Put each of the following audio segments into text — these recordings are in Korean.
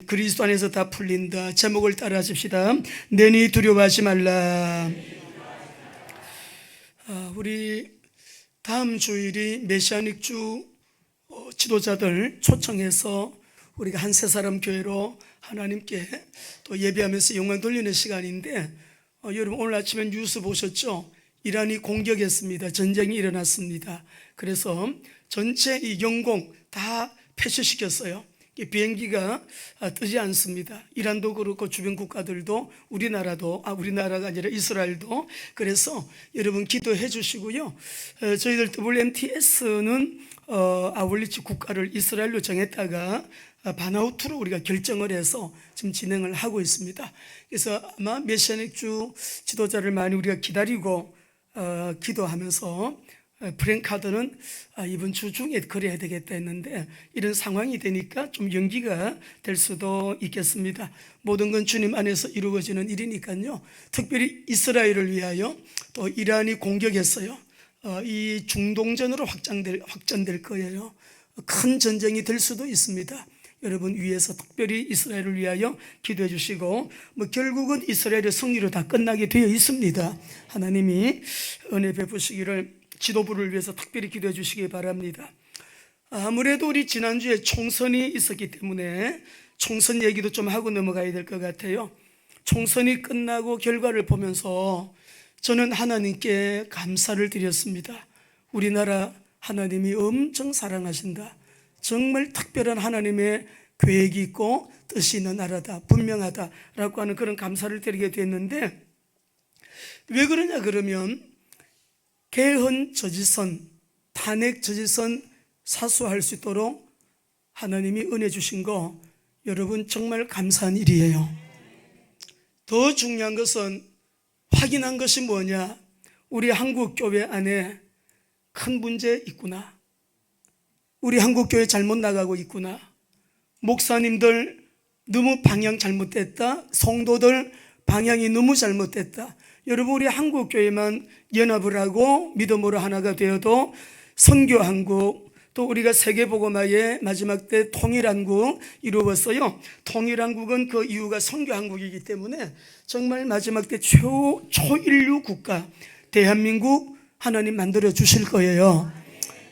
그리스도 안에서 다 풀린다. 제목을 따라 하십시다. 내니 두려워하지 말라. 우리 다음 주일이 메시아닉 주 지도자들 초청해서 우리가 한 세 사람 교회로 하나님께 또 예배하면서 영광 돌리는 시간인데, 여러분 오늘 아침에 뉴스 보셨죠? 이란이 공격했습니다. 전쟁이 일어났습니다. 그래서 전체 이 영공 다 폐쇄시켰어요. 비행기가 뜨지 않습니다. 이란도 그렇고 주변 국가들도, 우리나라가 아니라 이스라엘도. 그래서 여러분 기도해 주시고요. 저희들 WMTS는 아울리치 국가를 이스라엘로 정했다가 바나우트로 우리가 결정을 해서 지금 진행을 하고 있습니다. 그래서 아마 메시아닉 주 지도자를 많이 우리가 기다리고 기도하면서 프랭카드는 이번 주 중에 거래해야 되겠다 했는데, 이런 상황이 되니까 좀 연기가 될 수도 있겠습니다. 모든 건 주님 안에서 이루어지는 일이니까요. 특별히 이스라엘을 위하여 또 이란이 공격했어요. 이 중동전으로 확전될 거예요. 큰 전쟁이 될 수도 있습니다. 여러분 위에서 특별히 이스라엘을 위하여 기도해 주시고, 결국은 이스라엘의 승리로 다 끝나게 되어 있습니다. 하나님이 은혜 베푸시기를, 지도부를 위해서 특별히 기도해 주시기 바랍니다. 아무래도 우리 지난주에 총선이 있었기 때문에 총선 얘기도 좀 하고 넘어가야 될 것 같아요. 총선이 끝나고 결과를 보면서 저는 하나님께 감사를 드렸습니다. 우리나라 하나님이 엄청 사랑하신다. 정말 특별한 하나님의 계획이 있고 뜻이 있는 나라다, 분명하다라고 하는 그런 감사를 드리게 됐는데, 왜 그러냐 그러면 개헌 저지선, 탄핵 저지선 사수할 수 있도록 하나님이 은혜 주신 거, 여러분 정말 감사한 일이에요. 더 중요한 것은 확인한 것이 뭐냐, 우리 한국 교회 안에 큰 문제 있구나, 우리 한국 교회 잘못 나가고 있구나, 목사님들 너무 방향 잘못됐다, 성도들 방향이 너무 잘못됐다. 여러분 우리 한국 교회만 연합을 하고 믿음으로 하나가 되어도 선교 한국, 또 우리가 세계복음화의 마지막 때 통일한국 이루었어요. 통일한국은 그 이유가 선교 한국이기 때문에 정말 마지막 때 초인류 국가 대한민국 하나님 만들어 주실 거예요.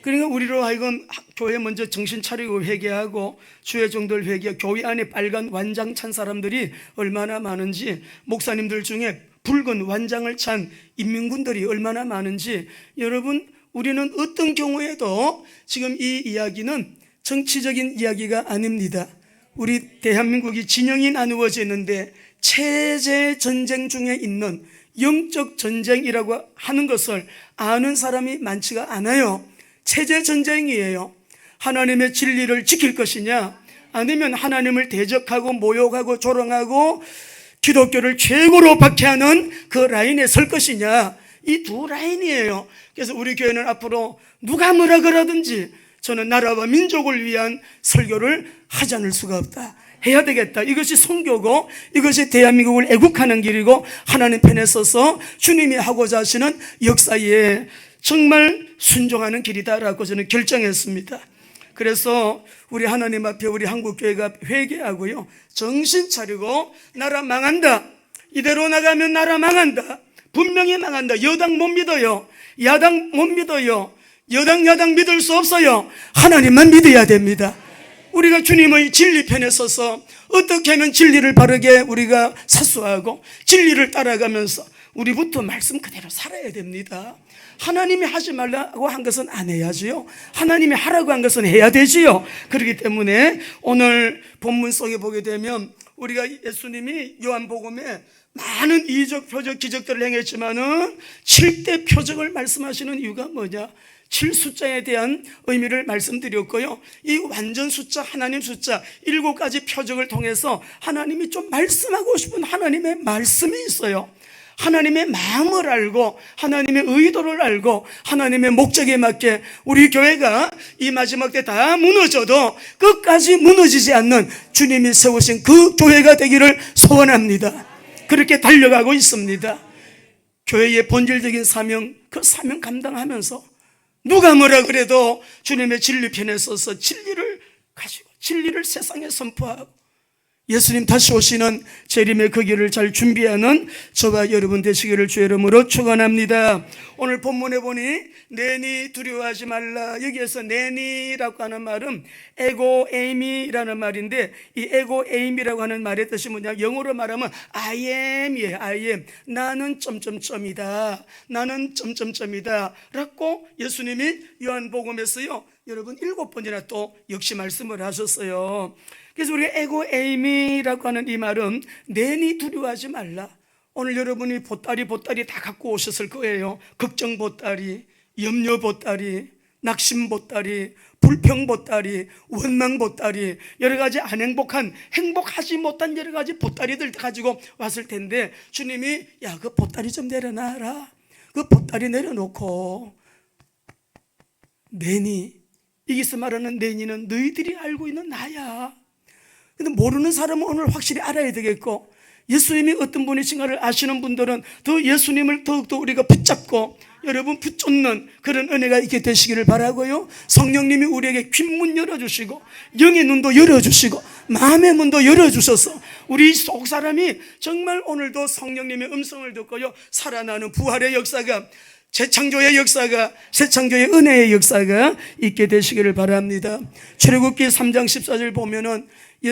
그러니까 우리로 하여금 교회 먼저 정신 차리고 회개하고 주의 종들 회개, 교회 안에 빨간 완장 찬 사람들이 얼마나 많은지, 목사님들 중에 붉은 완장을 찬 인민군들이 얼마나 많은지, 여러분 우리는 어떤 경우에도 지금 이 이야기는 정치적인 이야기가 아닙니다. 우리 대한민국이 진영이 나누어지는데 체제 전쟁 중에 있는 영적 전쟁이라고 하는 것을 아는 사람이 많지가 않아요. 체제 전쟁이에요. 하나님의 진리를 지킬 것이냐, 아니면 하나님을 대적하고 모욕하고 조롱하고 기독교를 최고로 박해하는 그 라인에 설 것이냐, 이 두 라인이에요. 그래서 우리 교회는 앞으로 누가 뭐라 그러든지 저는 나라와 민족을 위한 설교를 하지 않을 수가 없다, 해야 되겠다. 이것이 선교고, 이것이 대한민국을 애국하는 길이고, 하나님 편에 서서 주님이 하고자 하시는 역사에 정말 순종하는 길이다라고 저는 결정했습니다. 그래서 우리 하나님 앞에 우리 한국교회가 회개하고요, 정신 차리고, 나라 망한다, 이대로 나가면 나라 망한다, 분명히 망한다. 여당 못 믿어요, 야당 못 믿어요, 여당 야당 믿을 수 없어요. 하나님만 믿어야 됩니다. 우리가 주님의 진리 편에 서서 어떻게 하면 진리를 바르게 우리가 사수하고 진리를 따라가면서 우리부터 말씀 그대로 살아야 됩니다. 하나님이 하지 말라고 한 것은 안 해야지요, 하나님이 하라고 한 것은 해야 되지요. 그렇기 때문에 오늘 본문 속에 보게 되면 우리가 예수님이 요한복음에 많은 이적, 표적, 기적들을 행했지만은 7대 표적을 말씀하시는 이유가 뭐냐, 7숫자에 대한 의미를 말씀드렸고요. 이 완전 숫자, 하나님 숫자 7가지 표적을 통해서 하나님이 좀 말씀하고 싶은 하나님의 말씀이 있어요. 하나님의 마음을 알고 하나님의 의도를 알고 하나님의 목적에 맞게 우리 교회가 이 마지막 때 다 무너져도 끝까지 무너지지 않는 주님이 세우신 그 교회가 되기를 소원합니다. 그렇게 달려가고 있습니다. 교회의 본질적인 사명, 그 사명 감당하면서 누가 뭐라 그래도 주님의 진리 편에 서서 진리를 가지고 진리를 세상에 선포하고 예수님 다시 오시는 재림의 그 길을 잘 준비하는 저와 여러분 되시기를 주의 이름으로 축원합니다. 오늘 본문에 보니 내니 두려워하지 말라. 여기에서 내니라고 하는 말은 에고 에임이라는 말인데, 이 에고 에임이라고 하는 말의 뜻이 뭐냐, 영어로 말하면 I am이에요. I am. 나는 점점점이다. 나는 점점점이다 라고 예수님이 요한복음에서요 여러분 7번이나 또 역시 말씀을 하셨어요. 그래서 우리가 에고 에임이라고 하는 이 말은 내니 두려워하지 말라. 오늘 여러분이 보따리 다 갖고 오셨을 거예요. 걱정 보따리, 염려 보따리, 낙심 보따리, 불평 보따리, 원망 보따리, 여러 가지 안 행복하지 못한 여러 가지 보따리들 가지고 왔을 텐데, 주님이 야, 그 보따리 좀 내려놔라. 그 보따리 내려놓고 내니, 여기서 말하는 내니는 너희들이 알고 있는 나야. 근데 모르는 사람은 오늘 확실히 알아야 되겠고, 예수님이 어떤 분이신가를 아시는 분들은 더 예수님을 더욱더 우리가 붙잡고 여러분 붙잡는 그런 은혜가 있게 되시기를 바라고요. 성령님이 우리에게 귓문 열어주시고 영의 눈도 열어주시고 마음의 문도 열어주셔서 우리 속 사람이 정말 오늘도 성령님의 음성을 듣고요 살아나는 부활의 역사가, 재창조의 역사가, 새창조의 은혜의 역사가 있게 되시기를 바랍니다. 출애굽기 3장 14절 보면은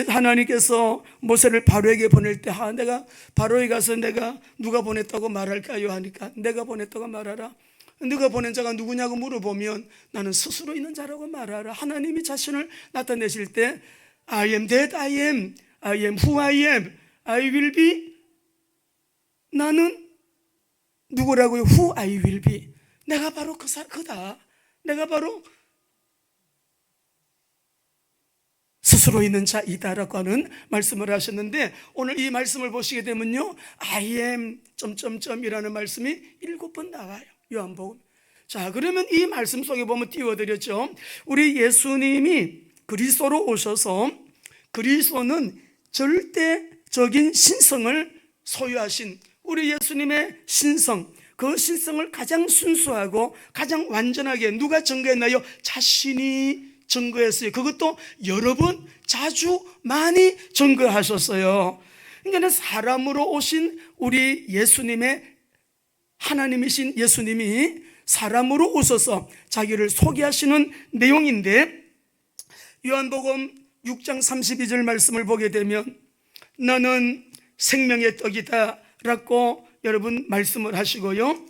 하나님께서 모세를 바로에게 보낼 때 내가 바로에 가서 내가 누가 보냈다고 말할까요 하니까 내가 보냈다고 말하라. 네가 보낸 자가 누구냐고 물어보면 나는 스스로 있는 자라고 말하라. 하나님이 자신을 나타내실 때 I am that I am who I am, I will be. 나는 누구라고요? Who I will be. 내가 바로 그다. 내가 바로 스스로 있는 자이다라고 하는 말씀을 하셨는데, 오늘 이 말씀을 보시게 되면요 I am 점점점이라는 말씀이 7번 나와요, 요한복음. 자, 그러면 이 말씀 속에 보면 띄워드렸죠. 우리 예수님이 그리스도로 오셔서, 그리스도는 절대적인 신성을 소유하신 우리 예수님의 신성, 그 신성을 가장 순수하고 가장 완전하게 누가 증거했나요? 자신이 증거했어요. 그것도 여러 번, 자주, 많이 증거하셨어요. 그러니까 사람으로 오신 우리 예수님의, 하나님이신 예수님이 사람으로 오셔서 자기를 소개하시는 내용인데, 요한복음 6장 32절 말씀을 보게 되면 너는 생명의 떡이다 라고 여러분 말씀을 하시고요,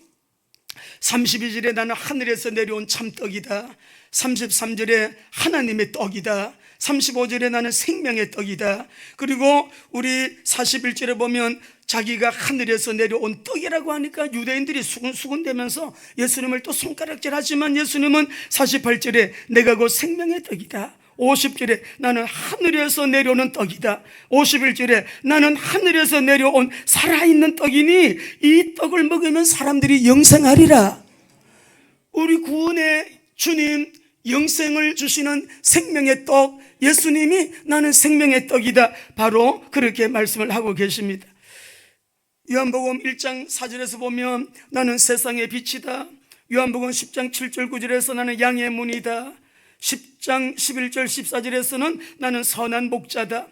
32절에 나는 하늘에서 내려온 참떡이다, 33절에 하나님의 떡이다, 35절에 나는 생명의 떡이다. 그리고 우리 41절에 보면 자기가 하늘에서 내려온 떡이라고 하니까 유대인들이 수군수군대면서 예수님을 또 손가락질하지만 예수님은 48절에 내가 곧 생명의 떡이다, 50절에 나는 하늘에서 내려오는 떡이다, 51절에 나는 하늘에서 내려온 살아있는 떡이니 이 떡을 먹으면 사람들이 영생하리라. 우리 구원의 주님, 영생을 주시는 생명의 떡 예수님이 나는 생명의 떡이다, 바로 그렇게 말씀을 하고 계십니다. 요한복음 1장 4절에서 보면 나는 세상의 빛이다, 요한복음 10장 7절 9절에서 나는 양의 문이다, 10장 11절 14절에서는 나는 선한 목자다,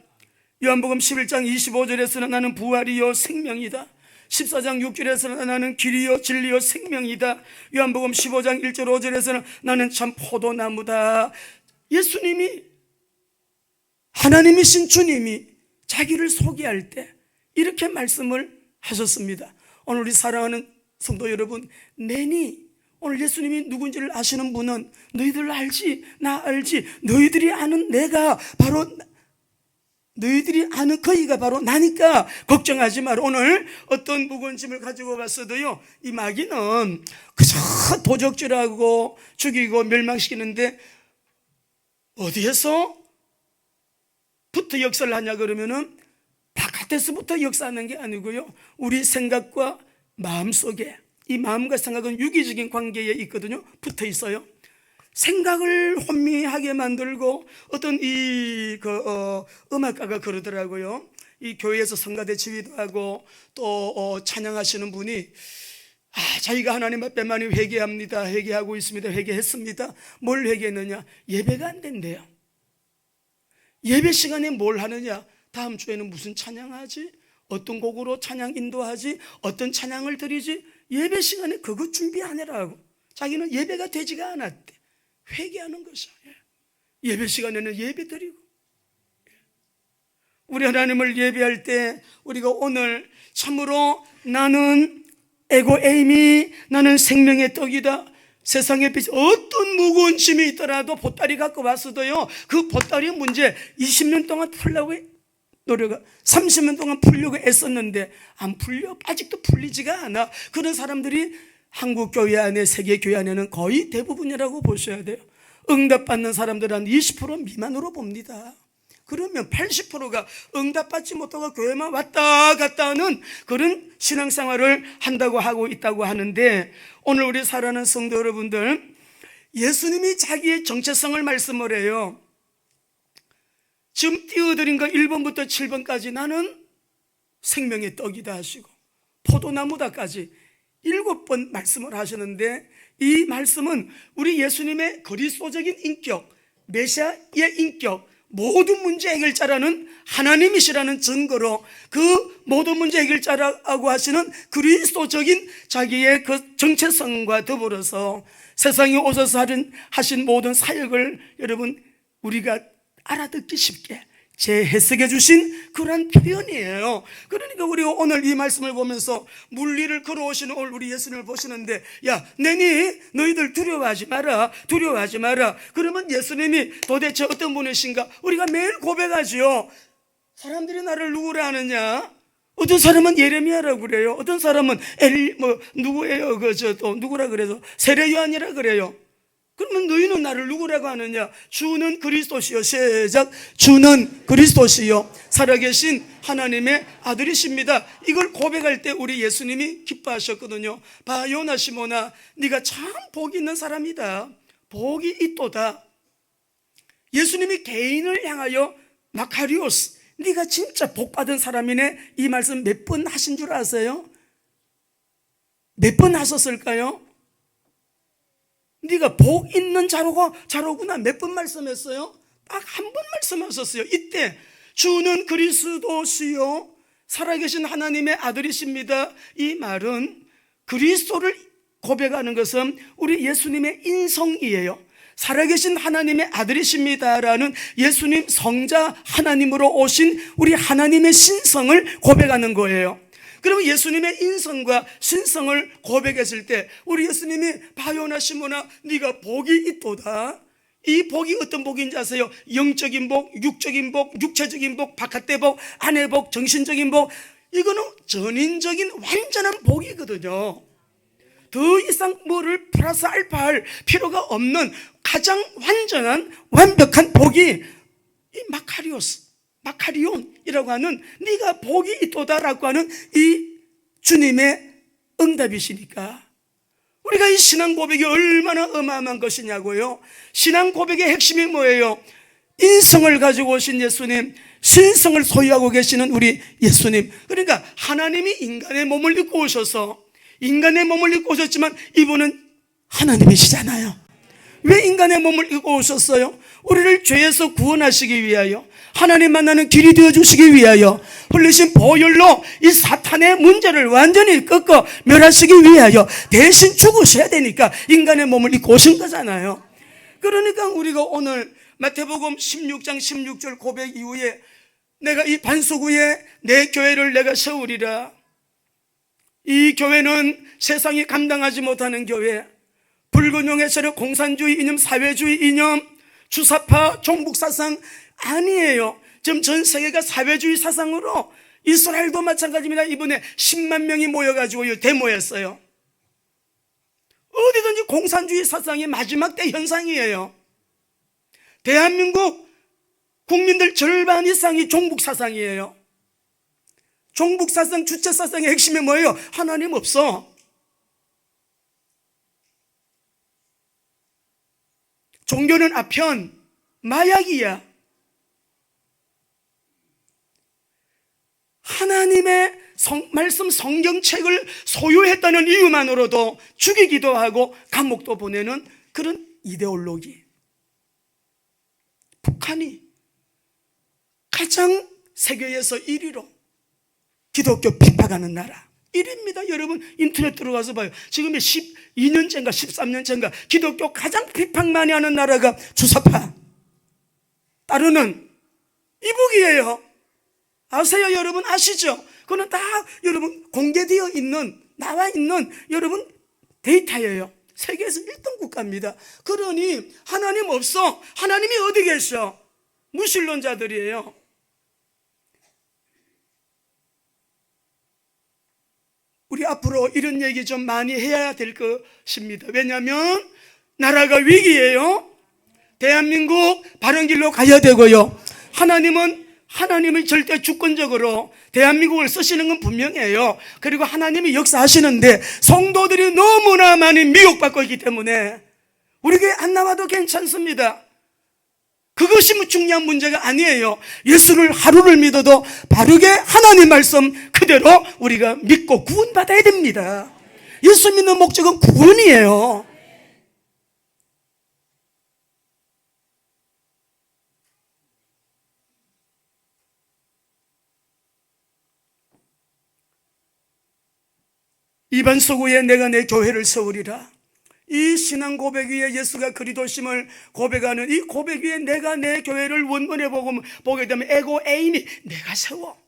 요한복음 11장 25절에서는 나는 부활이요 생명이다, 14장 6절에서는 나는 길이요 진리요 생명이다, 요한복음 15장 1절 5절에서는 나는 참 포도나무다. 예수님이, 하나님이신 주님이 자기를 소개할 때 이렇게 말씀을 하셨습니다. 오늘 우리 사랑하는 성도 여러분, 내니 오늘 예수님이 누군지를 아시는 분은 너희들 알지, 나 알지, 너희들이 아는 내가 바로, 너희들이 아는 거기가 바로 나니까 걱정하지 마라. 오늘 어떤 무거운 짐을 가지고 갔어도요 이 마귀는 그저 도적질하고 죽이고 멸망시키는데 어디에서 부터 역사를 하냐 그러면은 바깥에서부터 역사하는 게 아니고요 우리 생각과 마음 속에, 이 마음과 생각은 유기적인 관계에 있거든요. 붙어 있어요. 생각을 혼미하게 만들고, 어떤 음악가가 그러더라고요. 이 교회에서 성가대 지휘도 하고 또 찬양하시는 분이 자기가 하나님 앞에 많이 회개합니다, 회개하고 있습니다, 회개했습니다. 뭘 회개했느냐? 예배가 안 된대요. 예배 시간에 뭘 하느냐? 다음 주에는 무슨 찬양하지? 어떤 곡으로 찬양 인도하지? 어떤 찬양을 드리지? 예배 시간에 그것 준비하느라고 자기는 예배가 되지가 않았대. 회개하는 것이야. 예배 시간에는 예배 드리고. 우리 하나님을 예배할 때 우리가 오늘 참으로 나는 에고에이미, 나는 생명의 떡이다, 세상의 빛, 어떤 무거운 짐이 있더라도 보따리 갖고 왔어도요, 그 보따리 문제 20년 동안 풀려고 노력을, 30년 동안 풀려고 애썼는데 안 풀려. 아직도 풀리지가 않아. 그런 사람들이 한국 교회 안에, 세계 교회 안에는 거의 대부분이라고 보셔야 돼요. 응답받는 사람들은 20% 미만으로 봅니다. 그러면 80%가 응답받지 못하고 교회만 왔다 갔다 하는 그런 신앙생활을 한다고 하고 있다고 하는데, 오늘 우리 사랑하는 성도 여러분들, 예수님이 자기의 정체성을 말씀을 해요. 지금 띄워드린 거 1번부터 7번까지 나는 생명의 떡이다 하시고 포도나무다까지 7번 말씀을 하시는데, 이 말씀은 우리 예수님의 그리스도적인 인격, 메시아의 인격, 모든 문제 해결자라는 하나님이시라는 증거로 그 모든 문제 해결자라고 하시는 그리스도적인 자기의 그 정체성과 더불어서 세상에 오셔서 하신 모든 사역을 여러분 우리가 알아듣기 쉽게 재해석해 주신 그런 표현이에요. 그러니까 우리가 오늘 이 말씀을 보면서 물리를 걸어오시는 우리 예수님을 보시는데, 야, 너희들 두려워하지 마라, 두려워하지 마라. 그러면 예수님이 도대체 어떤 분이신가 우리가 매일 고백하지요. 사람들이 나를 누구라 하느냐? 어떤 사람은 예레미야라고 그래요. 어떤 사람은 누구예요? 또 누구라 그래서 세례 요한이라 그래요. 그러면 너희는 나를 누구라고 하느냐? 주는 그리스도시요. 시작. 주는 그리스도시요, 살아계신 하나님의 아들이십니다. 이걸 고백할 때 우리 예수님이 기뻐하셨거든요. 봐, 요나 시모나, 네가 참 복이 있는 사람이다. 복이 있도다. 예수님이 개인을 향하여 마카리오스, 네가 진짜 복받은 사람이네, 이 말씀 몇 번 하신 줄 아세요? 몇 번 하셨을까요? 네가 복 있는 자로구나 몇 번 말씀했어요? 딱 한 번 말씀하셨어요. 이때 주는 그리스도시요, 살아계신 하나님의 아들이십니다. 이 말은 그리스도를 고백하는 것은 우리 예수님의 인성이에요. 살아계신 하나님의 아들이십니다라는 예수님 성자 하나님으로 오신 우리 하나님의 신성을 고백하는 거예요. 그러면 예수님의 인성과 신성을 고백했을 때 우리 예수님이 바요나 시모나 네가 복이 있도다. 이 복이 어떤 복인지 아세요? 영적인 복, 육적인 복, 육체적인 복, 바깥의 복, 안의 복, 정신적인 복. 이거는 전인적인 완전한 복이거든요. 더 이상 뭐를 플러스 알파할 필요가 없는 가장 완전한 완벽한 복이 이 마카리온이라고 하는 네가 복이 있도다라고 하는 이 주님의 응답이시니까, 우리가 이 신앙 고백이 얼마나 어마어마한 것이냐고요. 신앙 고백의 핵심이 뭐예요? 인성을 가지고 오신 예수님, 신성을 소유하고 계시는 우리 예수님. 그러니까 하나님이 인간의 몸을 입고 오셔서, 인간의 몸을 입고 오셨지만 이분은 하나님이시잖아요. 왜 인간의 몸을 입고 오셨어요? 우리를 죄에서 구원하시기 위하여, 하나님 만나는 길이 되어주시기 위하여, 흘리신 보혈로 이 사탄의 문제를 완전히 꺾어 멸하시기 위하여 대신 죽으셔야 되니까 인간의 몸을 입고 오신 거잖아요. 그러니까 우리가 오늘 마태복음 16장 16절 고백 이후에 내가 이 반석 위에 내 교회를 내가 세우리라. 이 교회는 세상이 감당하지 못하는 교회, 붉은 용의 세력, 공산주의 이념, 사회주의 이념, 주사파, 종북사상 아니에요. 지금 전 세계가 사회주의 사상으로, 이스라엘도 마찬가지입니다. 이번에 10만 명이 모여가지고 데모했어요. 어디든지 공산주의 사상이 마지막 때 현상이에요. 대한민국 국민들 절반 이상이 종북사상이에요. 종북사상, 주체사상의 핵심이 뭐예요? 하나님 없어. 종교는 아편, 마약이야. 하나님의 말씀 성경책을 소유했다는 이유만으로도 죽이기도 하고 감옥도 보내는 그런 이데올로기. 북한이 가장 세계에서 1위로 기독교 핍박하는 나라 1위입니다. 여러분 인터넷 들어가서 봐요. 지금 12년째인가 13년째인가 기독교 가장 핍박 많이 하는 나라가 주사파 따르는 이북이에요. 아세요? 여러분 아시죠? 그거는 다 여러분 공개되어 있는 나와 있는 여러분 데이터예요. 세계에서 1등 국가입니다. 그러니 하나님 없어. 하나님이 어디 계셔? 무신론자들이에요. 우리 앞으로 이런 얘기 좀 많이 해야 될 것입니다. 왜냐하면 나라가 위기예요. 대한민국 바른 길로 가야 되고요. 하나님이 절대 주권적으로 대한민국을 쓰시는 건 분명해요. 그리고 하나님이 역사하시는데 성도들이 너무나 많이 미혹받고 있기 때문에 우리 교회 안 나와도 괜찮습니다. 그것이 중요한 문제가 아니에요. 예수를 하루를 믿어도 바르게 하나님 말씀 그대로 우리가 믿고 구원받아야 됩니다. 예수 믿는 목적은 구원이에요. 이반 서구에 내가 내 교회를 세우리라. 이 신앙 고백 위에 예수가 그리스도심을 고백하는 이 고백 위에 내가 내 교회를 원문에 보게 되면 에고 에이미 내가 세워.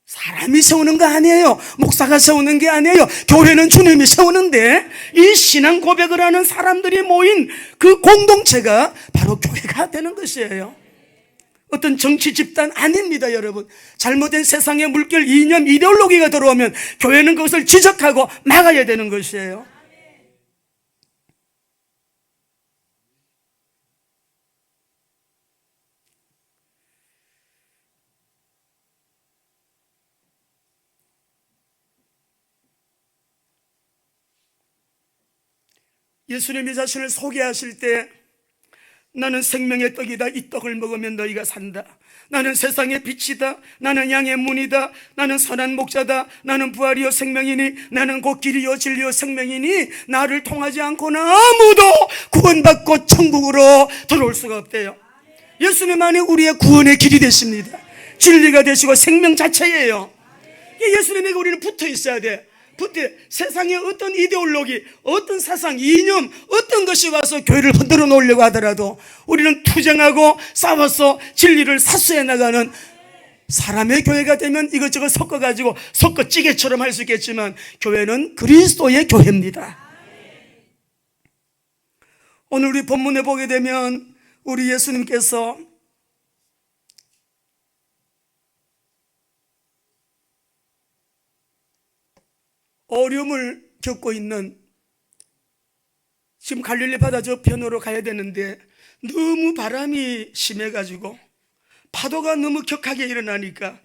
사람이 세우는 거 아니에요. 목사가 세우는 게 아니에요. 교회는 주님이 세우는데 이 신앙 고백을 하는 사람들이 모인 그 공동체가 바로 교회가 되는 것이에요. 어떤 정치 집단 아닙니다. 여러분 잘못된 세상의 물결 이념 이데올로기가 들어오면 교회는 그것을 지적하고 막아야 되는 것이에요. 예수님이 자신을 소개하실 때 나는 생명의 떡이다. 이 떡을 먹으면 너희가 산다. 나는 세상의 빛이다. 나는 양의 문이다. 나는 선한 목자다. 나는 부활이요 생명이니 나는 곧 길이요 진리요 생명이니 나를 통하지 않고는 아무도 구원받고 천국으로 들어올 수가 없대요. 예수님만이 우리의 구원의 길이 되십니다. 진리가 되시고 생명 자체예요. 예수님에게 우리는 붙어 있어야 돼. 세상의 어떤 이데올로기, 어떤 사상, 이념, 어떤 것이 와서 교회를 흔들어 놓으려고 하더라도 우리는 투쟁하고 싸워서 진리를 사수해 나가는 사람의 교회가 되면 이것저것 섞어가지고 섞어찌개처럼 할 수 있겠지만 교회는 그리스도의 교회입니다. 오늘 우리 본문에 보게 되면 우리 예수님께서 어려움을 겪고 있는 지금 갈릴리 바다 저편으로 가야 되는데 너무 바람이 심해가지고 파도가 너무 격하게 일어나니까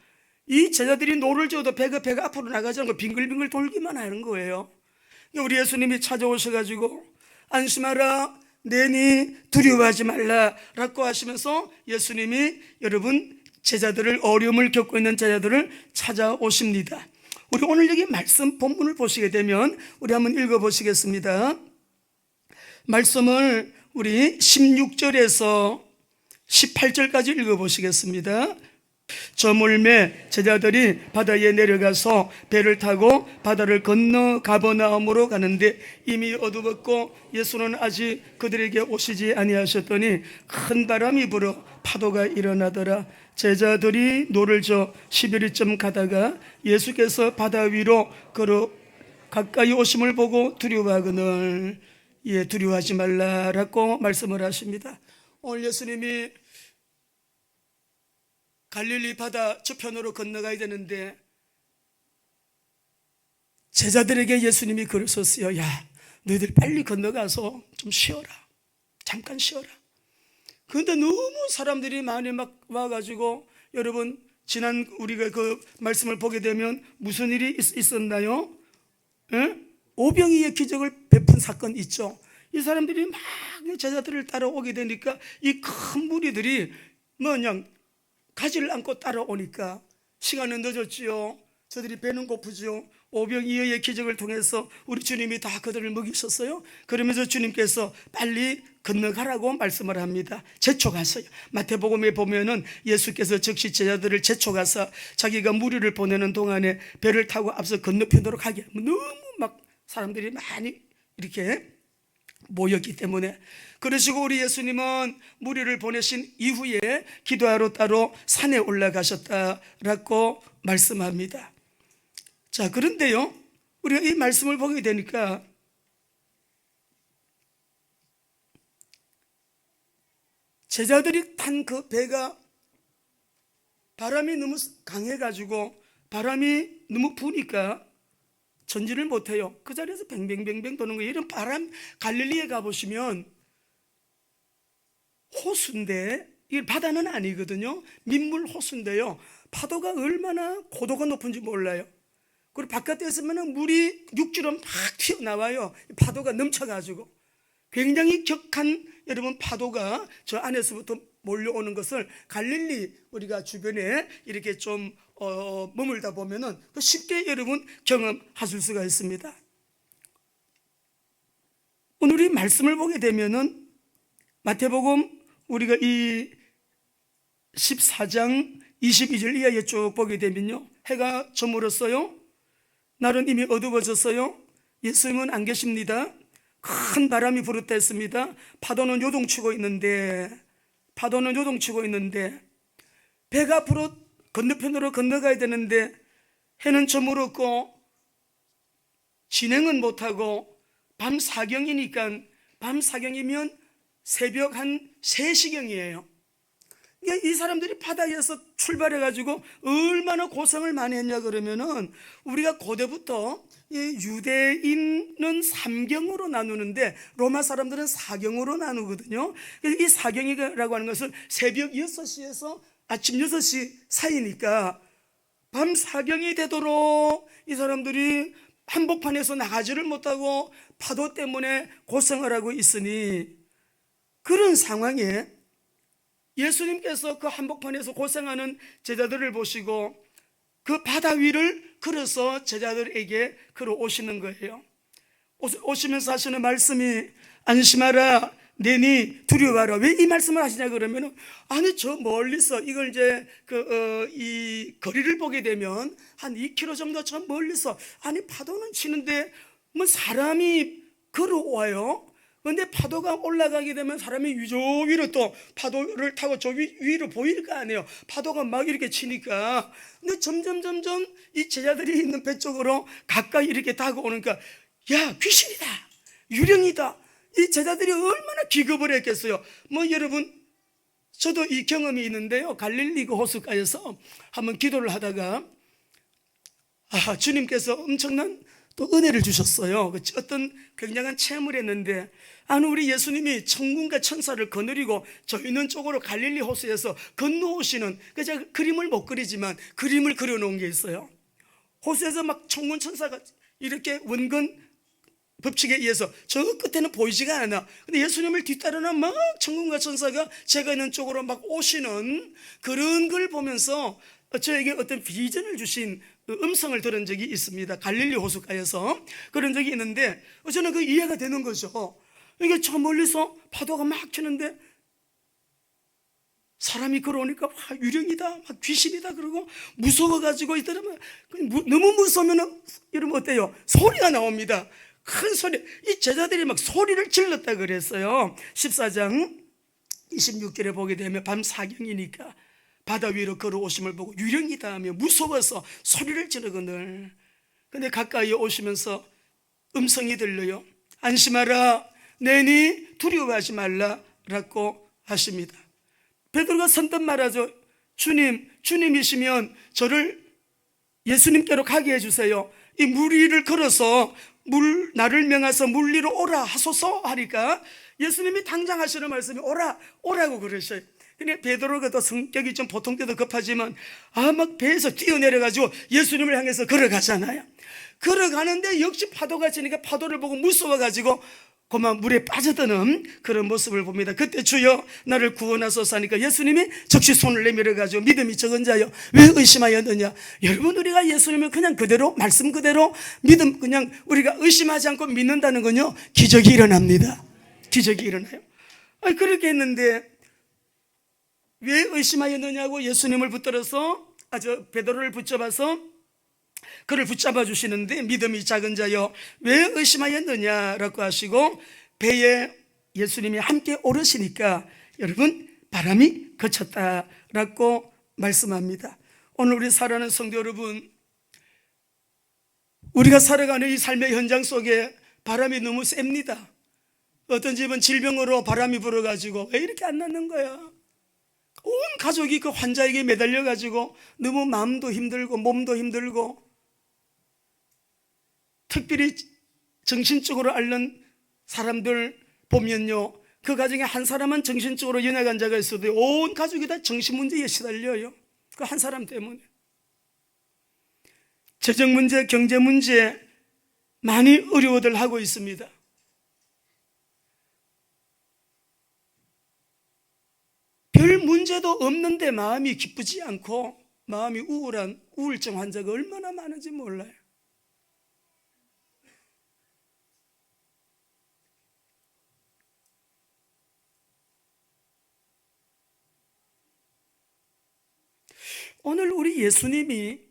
이 제자들이 노를 저어도 배가 앞으로 나가지 않고 빙글빙글 돌기만 하는 거예요. 우리 예수님이 찾아오셔가지고 안심하라 내니 두려워하지 말라라고 하시면서 예수님이 여러분 제자들을 어려움을 겪고 있는 제자들을 찾아오십니다. 우리 오늘 여기 말씀 본문을 보시게 되면 우리 한번 읽어보시겠습니다. 말씀을 우리 16절에서 18절까지 읽어보시겠습니다. 저물매 제자들이 바다에 내려가서 배를 타고 바다를 건너 가버나움으로 가는데 이미 어두웠고 예수는 아직 그들에게 오시지 아니하셨더니 큰 바람이 불어 파도가 일어나더라. 제자들이 노를 저 11리쯤 가다가 예수께서 바다 위로 걸어 가까이 오심을 보고 두려워하거늘 두려워하지 말라라고 말씀을 하십니다. 오늘 예수님이 갈릴리 바다 저편으로 건너가야 되는데 제자들에게 예수님이 그러셨어요. 야, 너희들 빨리 건너가서 좀 쉬어라. 잠깐 쉬어라. 그런데 너무 사람들이 많이 막 와가지고 여러분 지난 우리가 그 말씀을 보게 되면 무슨 일이 있었나요? 오병이의 기적을 베푼 사건 있죠. 이 사람들이 막 제자들을 따라오게 되니까 이 큰 무리들이 그냥 가지를 않고 따라오니까 시간은 늦었지요. 저들이 배는 고프죠. 오병이어의 기적을 통해서 우리 주님이 다 그들을 먹이셨어요. 그러면서 주님께서 빨리 건너가라고 말씀을 합니다. 재촉하세요. 마태복음에 보면은 예수께서 즉시 제자들을 재촉하사 자기가 무리를 보내는 동안에 배를 타고 앞서 건너편으로 가게 하면 너무 막 사람들이 많이 이렇게 모였기 때문에, 그러시고 우리 예수님은 무리를 보내신 이후에 기도하러 따로 산에 올라가셨다라고 말씀합니다. 자, 그런데요, 우리가 이 말씀을 보게 되니까 제자들이 탄 그 배가 바람이 너무 강해가지고 바람이 너무 부니까 전진을 못해요. 그 자리에서 뱅뱅뱅뱅 도는 거예요. 이런 바람, 갈릴리에 가보시면 호수인데 이게 바다는 아니거든요. 민물 호수인데요, 파도가 얼마나 고도가 높은지 몰라요. 그리고 바깥에 있으면 물이 육지로 막 튀어나와요. 파도가 넘쳐가지고 굉장히 격한, 여러분, 파도가 저 안에서부터 몰려오는 것을 갈릴리 우리가 주변에 이렇게 좀 머물다 보면은 쉽게 여러분 경험하실 수가 있습니다. 오늘 이 말씀을 보게 되면은 마태복음 우리가 이 14장 22절 이하에 쭉 보게 되면요, 해가 저물었어요. 날은 이미 어두워졌어요. 예수님은 안 계십니다. 큰 바람이 불었다 했습니다. 파도는 요동치고 있는데 배가 앞으로 건너편으로 건너가야 되는데 해는 저물었고 진행은 못하고 밤 사경이니까, 밤 사경이면 새벽 한 3시경이에요. 이 사람들이 바다에서 출발해가지고 얼마나 고생을 많이 했냐 그러면은, 우리가 고대부터 유대인은 3경으로 나누는데 로마 사람들은 4경으로 나누거든요. 이 4경이라고 하는 것은 새벽 6시에서 아침 6시 사이니까 밤 4경이 되도록 이 사람들이 한복판에서 나가지를 못하고 파도 때문에 고생을 하고 있으니, 그런 상황에 예수님께서 그 한복판에서 고생하는 제자들을 보시고 그 바다 위를 걸어서 제자들에게 걸어오시는 거예요. 오시면서 하시는 말씀이 안심하라, 내니 두려워하라. 왜 이 말씀을 하시냐 그러면, 아니 저 멀리서 이걸 이제 이 거리를 보게 되면 한 2km 정도 저 멀리서, 아니 파도는 치는데 뭐 사람이 걸어와요. 그런데 파도가 올라가게 되면 사람이 저 위로 또 파도를 타고 저 위로 보일 거 아니에요. 파도가 막 이렇게 치니까. 근데 점점 이 제자들이 있는 배 쪽으로 가까이 이렇게 다가오니까, 야, 귀신이다, 유령이다. 이 제자들이 얼마나 기겁을 했겠어요. 뭐 여러분, 저도 이 경험이 있는데요, 갈릴리 그 호숫가에서 한번 기도를 하다가 주님께서 엄청난 또 은혜를 주셨어요. 어떤 굉장한 체험을 했는데, 아니 우리 예수님이 천군과 천사를 거느리고 저 있는 쪽으로 갈릴리 호수에서 건너오시는, 제가 그림을 못 그리지만 그림을 그려놓은 게 있어요. 호수에서 막 천군 천사가 이렇게 원근 법칙에 의해서 저 끝에는 보이지가 않아. 근데 예수님을 뒤따르는 막 천군과 천사가 제가 있는 쪽으로 막 오시는 그런 걸 보면서 저에게 어떤 비전을 주신 음성을 들은 적이 있습니다. 갈릴리 호숫가에서 그런 적이 있는데, 저는 그 이해가 되는 거죠. 이게 저 멀리서 파도가 막 치는데 사람이 걸어오니까 유령이다, 막 귀신이다, 그러고 무서워가지고 이러면, 너무 무서우면 여러분 어때요? 소리가 나옵니다. 큰 소리. 이 제자들이 막 소리를 질렀다 그랬어요. 14장 26절에 보게 되면 밤 사경이니까 바다 위로 걸어오심을 보고 유령이다 하며 무서워서 소리를 지르거늘. 근데 가까이 오시면서 음성이 들려요. 안심하라, 내니 두려워하지 말라라고 하십니다. 베드로가 선뜻 말하죠. 주님이시면 저를 예수님께로 가게 해주세요. 이 물 위를 걸어서 나를 명하서 물 위로 오라 하소서 하니까 예수님이 당장 하시는 말씀이 오라고 그러셔요. 근데 베드로가 또 성격이 좀 보통 때도 급하지만 막 배에서 뛰어내려가지고 예수님을 향해서 걸어가잖아요. 걸어가는데 역시 파도가 치니까 파도를 보고 무서워가지고 그만 물에 빠져드는 그런 모습을 봅니다. 그때 주여 나를 구원하소서 하니까 예수님이 즉시 손을 내밀어 가지고 믿음이 적은 자여 왜 의심하였느냐. 여러분, 우리가 예수님을 그냥 그대로 말씀 그대로 믿음 그냥 우리가 의심하지 않고 믿는다는 건요, 기적이 일어납니다. 기적이 일어나요. 그렇게 했는데 왜 의심하였느냐고 예수님을 붙들어서 베드로를 붙잡아서 그를 붙잡아 주시는데, 믿음이 작은 자여 왜 의심하였느냐라고 하시고 배에 예수님이 함께 오르시니까 여러분 바람이 그쳤다라고 말씀합니다. 오늘 우리 사랑하는 성도 여러분, 우리가 살아가는 이 삶의 현장 속에 바람이 너무 셉니다. 어떤 집은 질병으로 바람이 불어가지고 왜 이렇게 안 낫는 거야. 온 가족이 그 환자에게 매달려가지고 너무 마음도 힘들고 몸도 힘들고, 특별히 정신적으로 앓는 사람들 보면요, 그 가정에 한 사람은 정신적으로 연약한 자가 있어도 온 가족이 다 정신문제에 시달려요. 그 한 사람 때문에. 재정 문제, 경제 문제 많이 어려워들 하고 있습니다. 별 문제도 없는데 마음이 기쁘지 않고 마음이 우울한 우울증 환자가 얼마나 많은지 몰라요. 오늘 우리 예수님이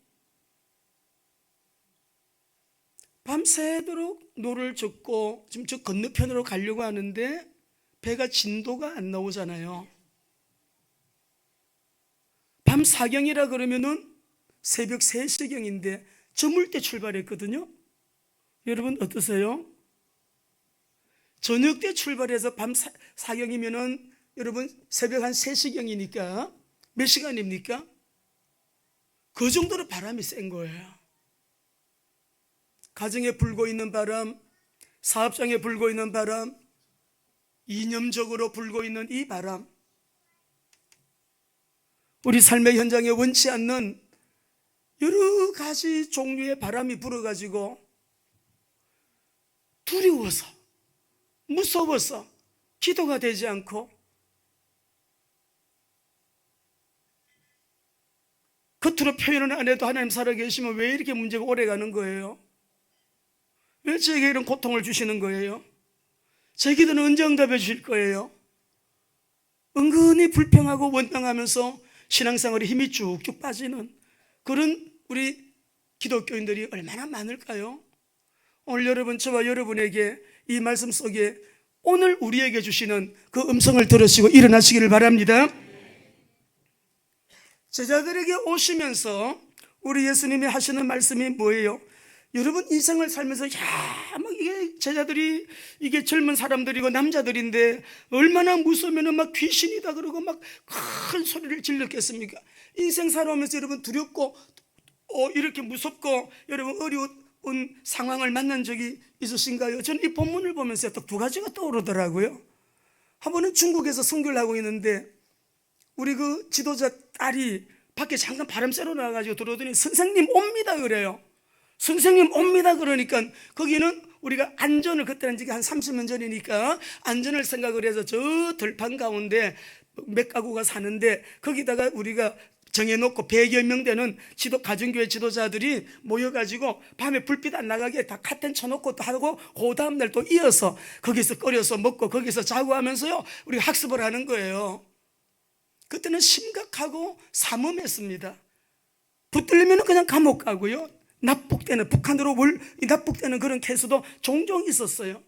밤새도록 노를 젓고 지금 저 건너편으로 가려고 하는데 배가 진도가 안 나오잖아요. 밤 4경이라 그러면은 새벽 3시경인데 저물 때 출발했거든요. 여러분 어떠세요? 저녁 때 출발해서 밤 4경이면은 여러분 새벽 한 3시경이니까 몇 시간입니까? 그 정도로 바람이 센 거예요. 가정에 불고 있는 바람, 사업장에 불고 있는 바람, 이념적으로 불고 있는 이 바람, 우리 삶의 현장에 원치 않는 여러 가지 종류의 바람이 불어가지고 두려워서, 무서워서 기도가 되지 않고, 겉으로 표현은 안 해도 하나님 살아계시면 왜 이렇게 문제가 오래가는 거예요? 왜 저에게 이런 고통을 주시는 거예요? 제 기도는 언제 응답해 주실 거예요? 은근히 불평하고 원망하면서 신앙생활에 힘이 쭉쭉 빠지는 그런 우리 기독교인들이 얼마나 많을까요? 오늘 여러분, 저와 여러분에게 이 말씀 속에 오늘 우리에게 주시는 그 음성을 들으시고 일어나시기를 바랍니다. 제자들에게 오시면서 우리 예수님이 하시는 말씀이 뭐예요? 여러분, 인생을 살면서 막 이게 제자들이 이게 젊은 사람들이고 남자들인데 얼마나 무서우면 막 귀신이다 그러고 막 큰 소리를 질렀겠습니까? 인생 살아오면서 여러분 두렵고 이렇게 무섭고 여러분 어려운 상황을 만난 적이 있으신가요? 저는 이 본문을 보면서 또 두 가지가 떠오르더라고요. 한 번은 중국에서 선교를 하고 있는데 우리 그 지도자 딸이 밖에 잠깐 바람 쐬러 나가가지고 들어오더니 선생님 옵니다 그래요. 선생님 옵니다 그러니까 거기는 우리가 안전을, 그때는 지금 한 30년 전이니까 안전을 생각을 해서 저 들판 가운데 몇 가구가 사는데 거기다가 우리가 정해놓고 100여 명 되는 가정교회 지도자들이 모여가지고 밤에 불빛 안 나가게 다 카텐 쳐놓고 또 하고 그 다음날 또 이어서 거기서 끓여서 먹고 거기서 자고 하면서요 우리가 학습을 하는 거예요. 그때는 심각하고 삼엄했습니다. 붙들리면 그냥 감옥 가고요, 납북되는, 북한으로 납북되는 그런 케이스도 종종 있었어요.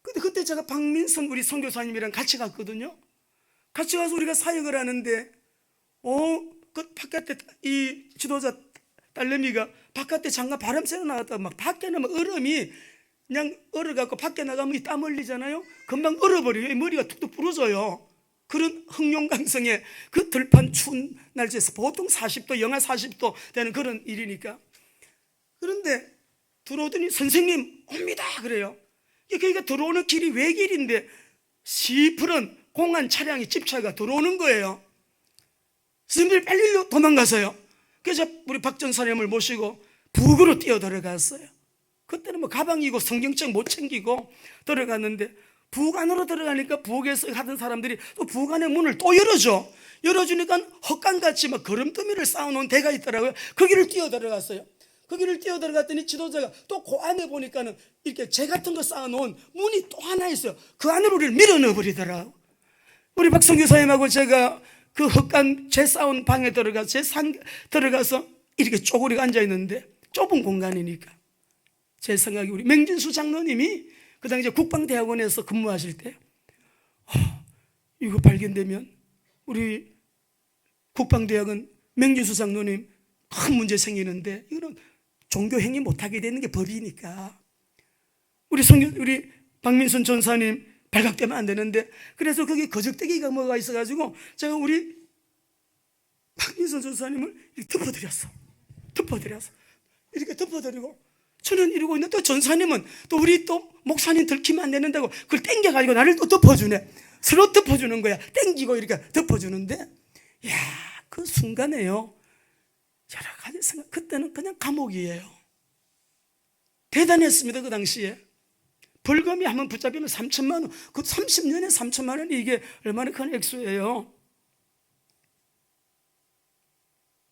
근데 그때 제가 박민선 우리 선교사님이랑 같이 갔거든요. 같이 가서 우리가 사역을 하는데 그 바깥에 이 지도자 딸내미가 바깥에 잠깐 바람 쐬러 나갔다가 막 밖에 나면 얼음이 그냥 얼어갖고 밖에 나가면 땀 흘리잖아요. 금방 얼어버려요. 머리가 툭툭 부러져요. 그런 흑룡강성의 그 들판 추운 날씨에서 보통 40도, 영하 40도 되는 그런 일이니까. 그런데 들어오더니 선생님 옵니다 그래요. 그러니까 들어오는 길이 외길인데 시푸른 공안 차량이 집차가 들어오는 거예요. 선생님들 빨리 도망가서요. 그래서 우리 박 전사님을 모시고 북으로 뛰어 들어갔어요. 그때는 뭐 가방이고 성경책 못 챙기고 들어갔는데, 부엌 안으로 들어가니까 부엌에서 하던 사람들이 또 부엌 안의 문을 또 열어주니까 헛간같이 막 거름더미를 쌓아놓은 대가 있더라고요. 거기를 뛰어 들어갔어요. 거기를 뛰어 들어갔더니 지도자가 또 그 안에 보니까는 이렇게 재 같은 거 쌓아놓은 문이 또 하나 있어요. 그 안으로 우리를 밀어 넣어버리더라고. 우리 박성규 사님하고 제가 그 헛간 재 쌓은 방에 들어가서 이렇게 쪼그리고 앉아있는데, 좁은 공간이니까 제 생각에 우리 맹진수 장로님이 그 당시에 국방대학원에서 근무하실 때 이거 발견되면 우리 국방대학원 맹진수 장로님 큰 문제 생기는데, 이거는 종교행위 못하게 되는 게 법이니까 우리 박민순 전사님 발각되면 안 되는데, 그래서 거기 거적대기가 뭐가 있어가지고 제가 우리 박민순 전사님을 이렇게 덮어드렸어. 이렇게 덮어드리고 저는 이러고 있는데, 또 전사님은 또 우리 또 목사님 들키면 안 되는다고 그걸 땡겨가지고 나를 또 덮어주네. 서로 덮어주는 거야. 땡기고 이렇게 덮어주는데, 야, 그 순간에요, 여러 가지 생각. 그때는 그냥 감옥이에요. 대단했습니다. 그 당시에 벌금이 한번 붙잡히면 3천만 원, 그 30년에 3천만 원이 이게 얼마나 큰 액수예요.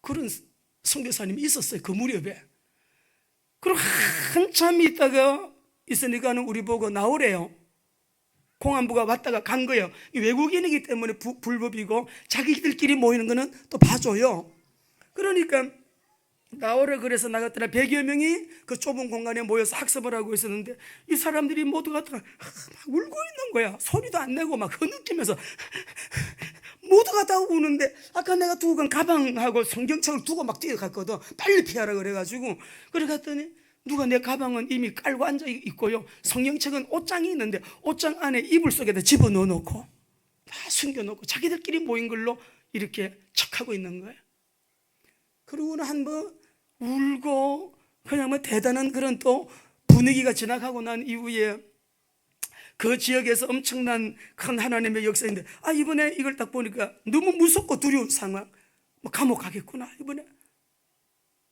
그런 선교사님이 있었어요, 그 무렵에. 그리고 한참 있다가 있으니까는 우리 보고 나오래요. 공안부가 왔다가 간 거예요. 외국인이기 때문에 불법이고 자기들끼리 모이는 거는 또 봐줘요. 그러니까 나오라 그래서 나갔더라. 100여 명이 그 좁은 공간에 모여서 학습을 하고 있었는데, 이 사람들이 모두가 다 울고 있는 거야. 소리도 안 내고 막 흐느끼면서 모두가 다 우는데, 아까 내가 두고 간 가방하고 성경책을 두고 막 뛰어갔거든. 빨리 피하라 그래가지고. 그래 갔더니 누가 내 가방은 이미 깔고 앉아 있고요, 성경책은 옷장이 있는데 옷장 안에 이불 속에다 집어넣어 놓고 다 숨겨놓고 자기들끼리 모인 걸로 이렇게 척하고 있는 거예요. 그러고는 한번 울고 그냥 뭐 대단한 그런 또 분위기가 지나가고 난 이후에 그 지역에서 엄청난 큰 하나님의 역사인데, 이번에 이걸 딱 보니까 너무 무섭고 두려운 상황. 뭐 감옥 가겠구나 이번에.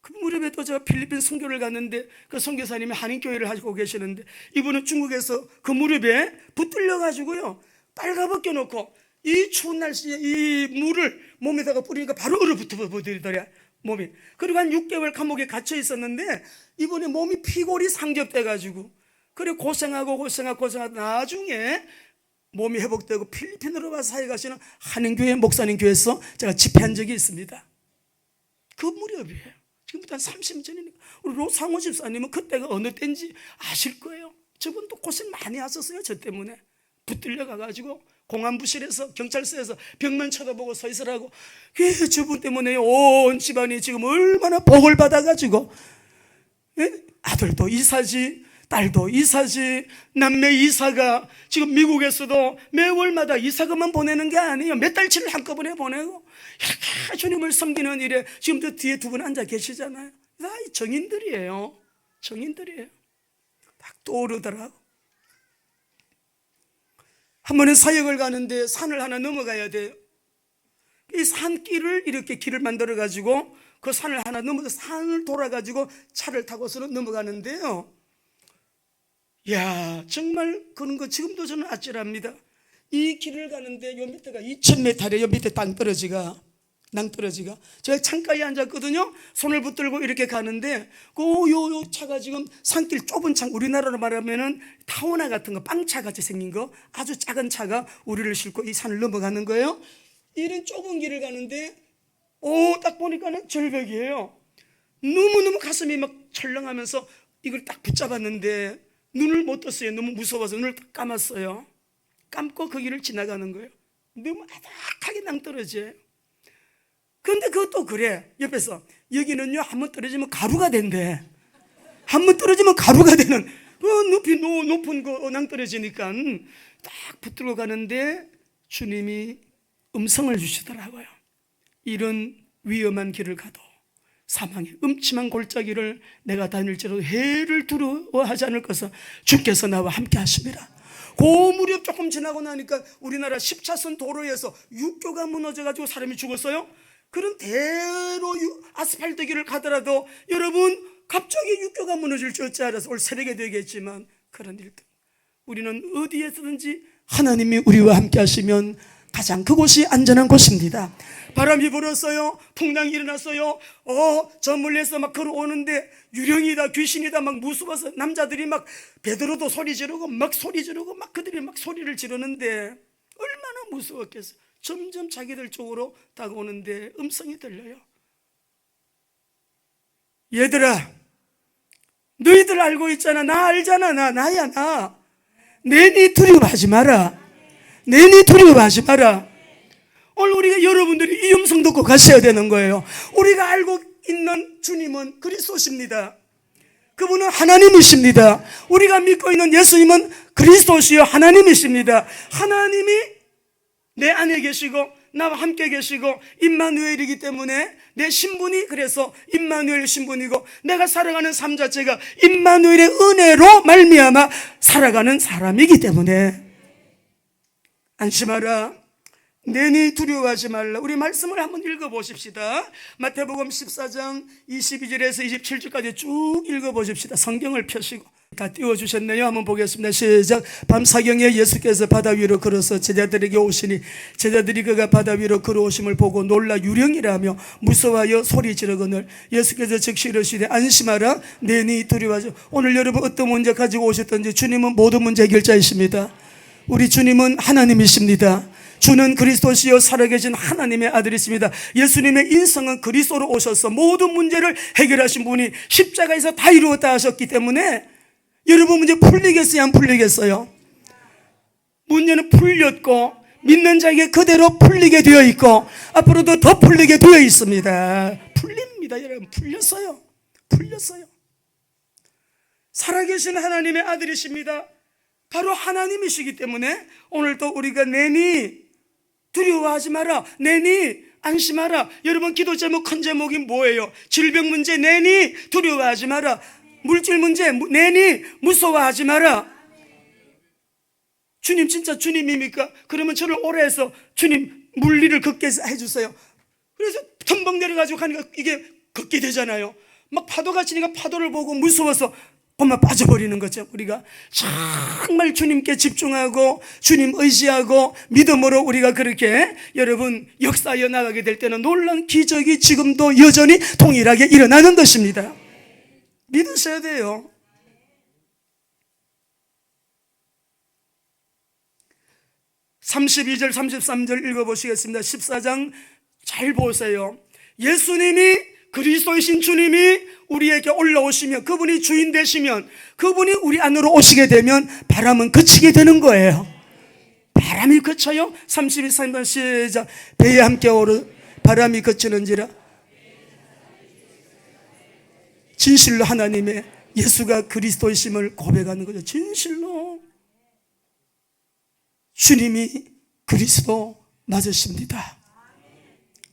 그 무렵에 또 제가 필리핀 선교를 갔는데, 그 선교사님이 한인교회를 하시고 계시는데, 이분은 중국에서 그 무렵에 붙들려 가지고요 빨가벗겨 놓고 이 추운 날씨에 이 물을 몸에다가 뿌리니까 바로 얼어붙어 버리더래 몸이. 그리고 한 6개월 감옥에 갇혀 있었는데, 이번에 몸이 피골이 상접돼 가지고 그래 고생하고 나중에 몸이 회복되고 필리핀으로 와서 사회 가시는 한인교회 목사님 교회에서 제가 집회한 적이 있습니다. 그 무렵이에요. 지금부터 한 30년 전이니까. 우리 로상호 집사님은 그때가 어느 때인지 아실 거예요. 저분도 고생 많이 하셨어요. 저 때문에 붙들려 가가지고 공안부실에서 경찰서에서 벽만 쳐다보고 서 있으라고. 그 저분 때문에 온 집안이 지금 얼마나 복을 받아가지고, 아들도 이사지, 딸도 이사지, 남매 이사가 지금 미국에서도 매월마다 이사금만 보내는 게 아니에요. 몇 달치를 한꺼번에 보내고 이렇게 주님을 섬기는 일에 지금 저 뒤에 두 분 앉아 계시잖아요. 다 정인들이에요. 딱 떠오르더라고. 한 번은 사역을 가는데 산을 하나 넘어가야 돼요. 이 산길을 이렇게 길을 만들어 가지고 그 산을 하나 넘어서 산을 돌아 가지고 차를 타고서는 넘어가는데요, 야, 정말 그런 거 지금도 저는 아찔합니다. 이 길을 가는데 요 밑에가 2000m래. 요 밑에 낭떠러지가 제가 창가에 앉았거든요. 손을 붙들고 이렇게 가는데 요 차가 지금 산길 좁은 차, 우리나라로 말하면은 타오나 같은 거, 빵차 같이 생긴 거, 아주 작은 차가 우리를 싣고 이 산을 넘어가는 거예요. 이런 좁은 길을 가는데 딱 보니까는 절벽이에요. 너무너무 가슴이 막 철렁하면서 이걸 딱 붙잡았는데 눈을 못 떴어요. 너무 무서워서 눈을 딱 감았어요. 감고 그 길을 지나가는 거예요. 너무 아닥하게 낭떠러지예요. 그런데 그것도 그래. 옆에서 여기는요 한번 떨어지면 가루가 된대. 한번 떨어지면 가루가 되는 높은 그 낭떠러지니까 딱 붙들고 가는데 주님이 음성을 주시더라고요. 이런 위험한 길을 가도 사망의 음침한 골짜기를 내가 다닐지라도 해를 두려워하지 않을 것은 주께서 나와 함께 하십니다. 그 무렵 조금 지나고 나니까 우리나라 10차선 도로에서 육교가 무너져가지고 사람이 죽었어요. 그런 대로 아스팔트 길을 가더라도 여러분 갑자기 육교가 무너질 줄 알아서 오늘 새벽에 되겠지만 그런 일들, 우리는 어디에서든지 하나님이 우리와 함께 하시면 가장 그곳이 안전한 곳입니다. 바람이 불었어요. 풍랑이 일어났어요. 저 멀리서 막 걸어오는데 유령이다 귀신이다 막 무서워서 남자들이 막 베드로도 소리 지르고 막 소리 지르고 막 그들이 막 소리를 지르는데 얼마나 무서웠겠어요. 점점 자기들 쪽으로 다가오는데 음성이 들려요. 얘들아, 너희들 알고 있잖아. 나 알잖아. 나야 나. 내니 두려워하지 마라. 내니 두려워하지 마라. 오늘 우리가 여러분들이 이 음성 듣고 가셔야 되는 거예요. 우리가 알고 있는 주님은 그리스도십니다. 그분은 하나님이십니다. 우리가 믿고 있는 예수님은 그리스도시요 하나님이십니다. 하나님이 내 안에 계시고 나와 함께 계시고 임마누엘이기 때문에 내 신분이 그래서 임마누엘 신분이고 내가 살아가는 삶 자체가 임마누엘의 은혜로 말미암아 살아가는 사람이기 때문에 안심하라. 내니 두려워하지 말라. 우리 말씀을 한번 읽어보십시다. 마태복음 14장 22절에서 27절까지 쭉 읽어보십시다. 성경을 펴시고 다 띄워주셨네요. 한번 보겠습니다. 시작. 밤사경에 예수께서 바다 위로 걸어서 제자들에게 오시니 제자들이 그가 바다 위로 걸어오심을 보고 놀라 유령이라며 무서워하여 소리 지르거늘 예수께서 즉시 이르시되 안심하라. 내니 두려워하지. 오늘 여러분 어떤 문제 가지고 오셨든지 주님은 모든 문제 해결자이십니다. 우리 주님은 하나님이십니다. 주는 그리스도시요 살아계신 하나님의 아들이십니다. 예수님의 인성은 그리스도로 오셔서 모든 문제를 해결하신 분이 십자가에서 다 이루었다 하셨기 때문에 여러분 문제 풀리겠어요? 안 풀리겠어요? 문제는 풀렸고 믿는 자에게 그대로 풀리게 되어 있고 앞으로도 더 풀리게 되어 있습니다. 풀립니다. 여러분 풀렸어요. 풀렸어요. 살아계신 하나님의 아들이십니다. 바로 하나님이시기 때문에 오늘도 우리가 내니 두려워하지 마라. 내니 안심하라. 여러분 기도 제목 큰 제목이 뭐예요? 질병 문제 내니 두려워하지 마라. 물질 문제 내니 무서워하지 마라. 주님 진짜 주님입니까? 그러면 저를 오래 해서 주님 물리를 걷게 해주세요. 그래서 텀벙 내려가지고 가니까 이게 걷게 되잖아요. 막 파도가 치니까 파도를 보고 무서워서 그만 빠져버리는 거죠. 우리가 정말 주님께 집중하고 주님 의지하고 믿음으로 우리가 그렇게 여러분 역사하여 나가게 될 때는 놀라운 기적이 지금도 여전히 동일하게 일어나는 것입니다. 믿으셔야 돼요. (32절) (33절) 읽어보시겠습니다. 14장 잘 보세요. 예수님이 그리스도이신 주님이 우리에게 올라오시면 그분이 주인 되시면 그분이 우리 안으로 오시게 되면 바람은 그치게 되는 거예요. 바람이 그쳐요. 32절 시작. 배에 함께 오르 바람이 그치는지라. 진실로 하나님의 예수가 그리스도이심을 고백하는 거죠. 진실로 주님이 그리스도 맞으십니다.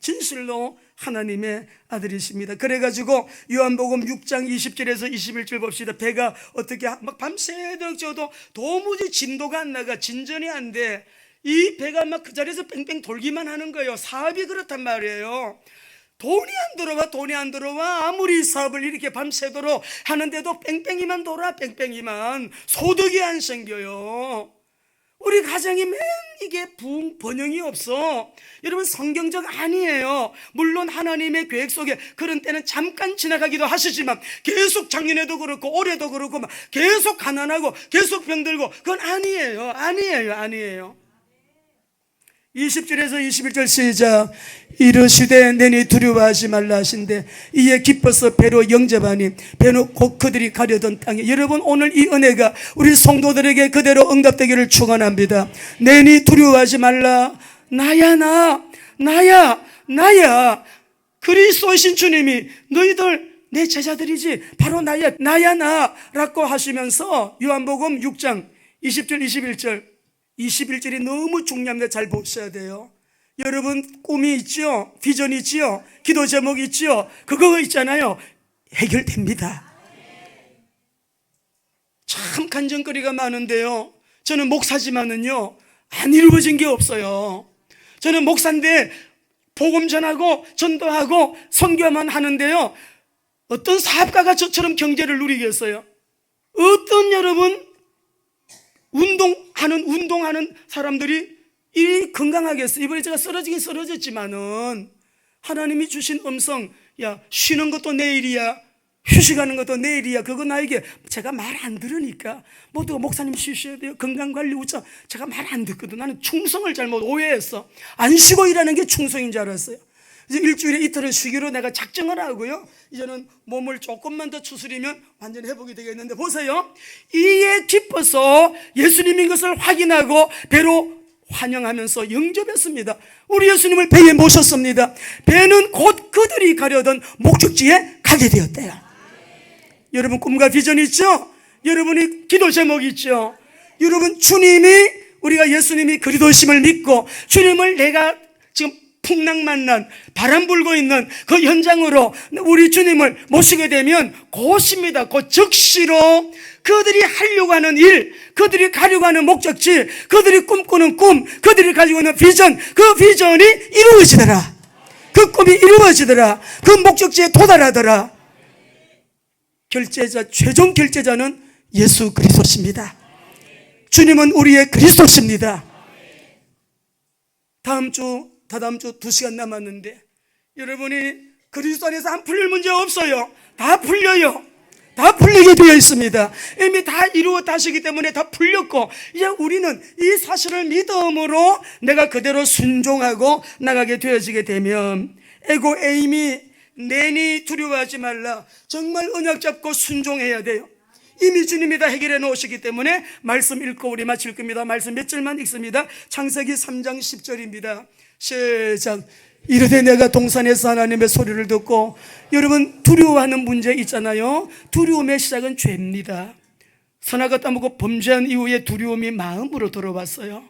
진실로 하나님의 아들이십니다. 그래가지고 요한복음 6장 20절에서 21절 봅시다. 배가 어떻게 막 밤새도록 져도 도무지 진도가 안 나가 진전이 안 돼. 이 배가 막 그 자리에서 뺑뺑 돌기만 하는 거예요. 사업이 그렇단 말이에요. 돈이 안 들어와. 아무리 사업을 이렇게 밤새도록 하는데도 뺑뺑이만 돌아. 뺑뺑이만 소득이 안 생겨요. 우리 가정이 맨 이게 번영이 없어. 여러분 성경적 아니에요. 물론 하나님의 계획 속에 그런 때는 잠깐 지나가기도 하시지만 계속 작년에도 그렇고 올해도 그렇고 막 계속 가난하고 계속 병들고 그건 아니에요. 20절에서 21절 시작. 이르시되 내니 두려워하지 말라 하신대 이에 기뻐서 배로 영접하니 배는 곧 그들이 가려던 땅에. 여러분 오늘 이 은혜가 우리 성도들에게 그대로 응답되기를 축원합니다. 내니 두려워하지 말라. 나야 그리스도이신 주님이 너희들 내 제자들이지 바로 나라고 하시면서 요한복음 6장 20절 21절이 너무 중요합니다. 잘 보셔야 돼요. 여러분 꿈이 있죠? 비전이 있죠? 기도 제목이 있죠? 그거 있잖아요. 해결됩니다. 참 간증거리가 많은데요. 저는 목사지만은요 안 이루어진 게 없어요. 저는 목사인데 복음 전하고 전도하고 선교만 하는데요 어떤 사업가가 저처럼 경제를 누리겠어요? 어떤 여러분 운동하는 사람들이 이 건강하겠어요? 이번에 제가 쓰러지긴 쓰러졌지만은 하나님이 주신 음성, 야, 쉬는 것도 내일이야, 휴식하는 것도 내일이야. 그거 나에게 제가 말 안 들으니까 모두가 목사님 쉬셔야 돼요, 건강관리 우짜. 제가 말 안 듣거든. 나는 충성을 잘못 오해했어. 안 쉬고 일하는 게 충성인 줄 알았어요. 이제 일주일에 이틀은 쉬기로 내가 작정을 하고요, 이제는 몸을 조금만 더 추스리면 완전히 회복이 되겠는데, 보세요. 이에 기뻐서 예수님인 것을 확인하고 배로 환영하면서 영접했습니다. 우리 예수님을 배에 모셨습니다. 배는 곧 그들이 가려던 목적지에 가게 되었대요. 여러분 꿈과 비전 있죠? 여러분이 기도 제목 있죠? 여러분 주님이, 우리가 예수님이 그리스도심을 믿고 주님을 내가 지금 풍랑 만난 바람 불고 있는 그 현장으로 우리 주님을 모시게 되면 곧입니다. 곧 즉시로 그들이 하려고 하는 일, 그들이 가려고 하는 목적지, 그들이 꿈꾸는 꿈, 그들이 가지고 있는 비전, 그 비전이 이루어지더라. 그 꿈이 이루어지더라. 그 목적지에 도달하더라. 결제자, 최종 결제자는 예수 그리스도십니다. 주님은 우리의 그리스도십니다. 다다음 주 2시간 남았는데 여러분이 그리스도 안에서 안 풀릴 문제 없어요. 다 풀려요. 다 풀리게 되어 있습니다. 이미 다 이루어다시기 때문에 다 풀렸고, 이제 우리는 이 사실을 믿음으로 내가 그대로 순종하고 나가게 되어지게 되면, 에고 에임이 내니 두려워하지 말라. 정말 언약 잡고 순종해야 돼요. 이미 주님이 다 해결해 놓으시기 때문에 말씀 읽고 우리 마칠 겁니다. 말씀 몇 절만 읽습니다. 창세기 3장 10절입니다 시작. 이르되 내가 동산에서 하나님의 소리를 듣고, 여러분 두려워하는 문제 있잖아요. 두려움의 시작은 죄입니다. 선악과 따먹고 범죄한 이후에 두려움이 마음으로 들어왔어요.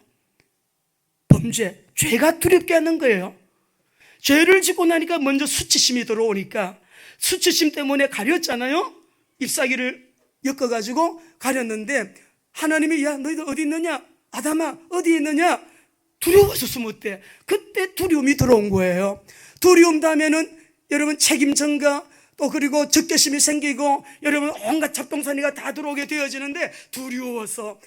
범죄, 죄가 두렵게 하는 거예요. 죄를 짓고 나니까 먼저 수치심이 들어오니까, 수치심 때문에 가렸잖아요. 잎사귀를 엮어가지고 가렸는데 하나님이, 야 너희들 어디 있느냐, 아담아 어디 있느냐, 두려워서 숨었대. 그때 두려움이 들어온 거예요. 두려움 다음에는 여러분 책임 전가, 또 그리고 적개심이 생기고, 여러분 온갖 잡동사니가 다 들어오게 되어지는데 두려워서.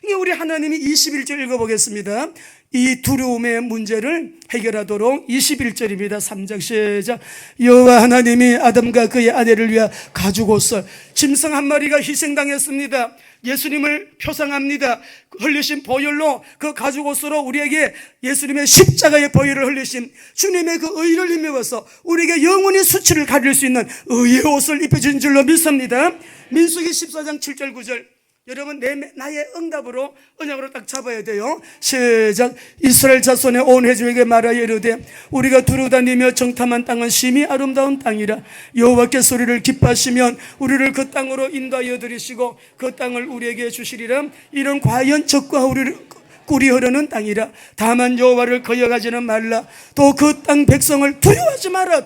이게 우리 하나님이 21절 읽어보겠습니다. 이 두려움의 문제를 해결하도록 21절입니다 3장 시작. 여호와 하나님이 아담과 그의 아내를 위하여 가죽옷을, 짐승 한 마리가 희생당했습니다. 예수님을 표상합니다. 흘리신 보혈로, 그 가죽옷으로 우리에게 예수님의 십자가의 보혈을 흘리신 주님의 그 의를 힘입어서 우리에게 영원히 수치를 가릴 수 있는 의의 옷을 입혀준 줄로 믿습니다. 민수기 14장 7절 9절. 여러분 나의 응답으로, 언약으로 딱 잡아야 돼요. 시작. 이스라엘 자손의 온 회중에게 말하여 이르되 우리가 두루다니며 정탐한 땅은 심히 아름다운 땅이라. 여호와께서 우리를 기뻐하시면 우리를 그 땅으로 인도하여 들이시고 그 땅을 우리에게 주시리라. 이는 과연 적과 우리를 꿀이 흐르는 땅이라. 다만 여호와를 거역하지는 말라. 또 그 땅 백성을 두려워하지 마라.